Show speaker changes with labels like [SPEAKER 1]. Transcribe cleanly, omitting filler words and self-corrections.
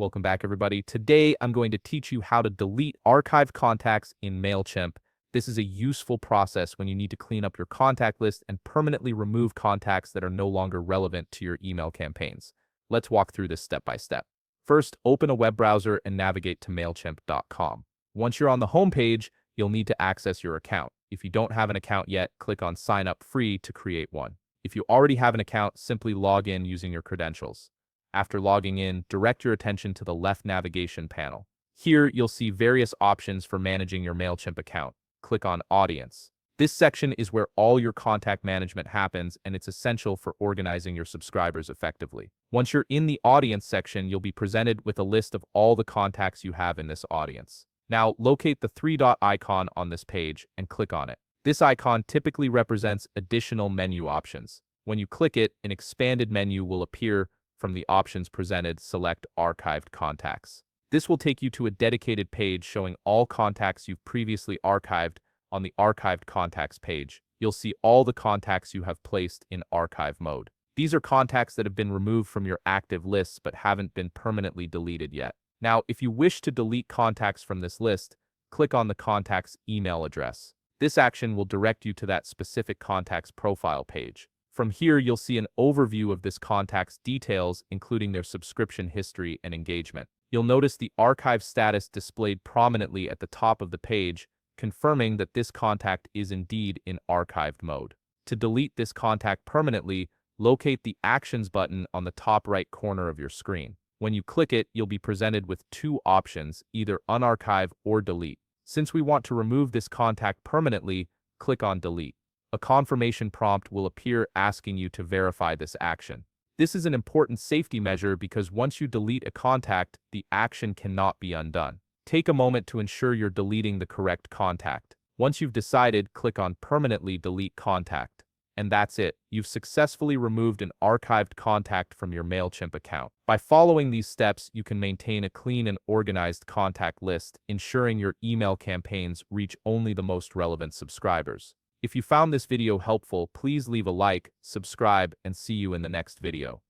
[SPEAKER 1] Welcome back, everybody. Today, I'm going to teach you how to delete archived contacts in Mailchimp. This is a useful process when you need to clean up your contact list and permanently remove contacts that are no longer relevant to your email campaigns. Let's walk through this step by step. First, open a web browser and navigate to Mailchimp.com. Once you're on the home page, you'll need to access your account. If you don't have an account yet, click on Sign Up Free to create one. If you already have an account, simply log in using your credentials. After logging in, direct your attention to the left navigation panel. Here, you'll see various options for managing your Mailchimp account. Click on Audience. This section is where all your contact management happens, and it's essential for organizing your subscribers effectively. Once you're in the Audience section, you'll be presented with a list of all the contacts you have in this audience. Now, locate the three-dot icon on this page and click on it. This icon typically represents additional menu options. When you click it, an expanded menu will appear. From the options presented, select Archived Contacts. This will take you to a dedicated page showing all contacts you've previously archived. On the Archived Contacts page, you'll see all the contacts you have placed in archive mode. These are contacts that have been removed from your active lists but haven't been permanently deleted yet. Now, if you wish to delete contacts from this list, click on the contact's email address. This action will direct you to that specific contact's profile page. From here, you'll see an overview of this contact's details, including their subscription history and engagement. You'll notice the archive status displayed prominently at the top of the page, confirming that this contact is indeed in archived mode. To delete this contact permanently, locate the Actions button on the top right corner of your screen. When you click it, you'll be presented with two options, either Unarchive or Delete. Since we want to remove this contact permanently, click on Delete. A confirmation prompt will appear asking you to verify this action. This is an important safety measure because once you delete a contact, the action cannot be undone. Take a moment to ensure you're deleting the correct contact. Once you've decided, click on Permanently Delete Contact. And that's it. You've successfully removed an archived contact from your Mailchimp account. By following these steps, you can maintain a clean and organized contact list, ensuring your email campaigns reach only the most relevant subscribers. If you found this video helpful, please leave a like, subscribe, and see you in the next video.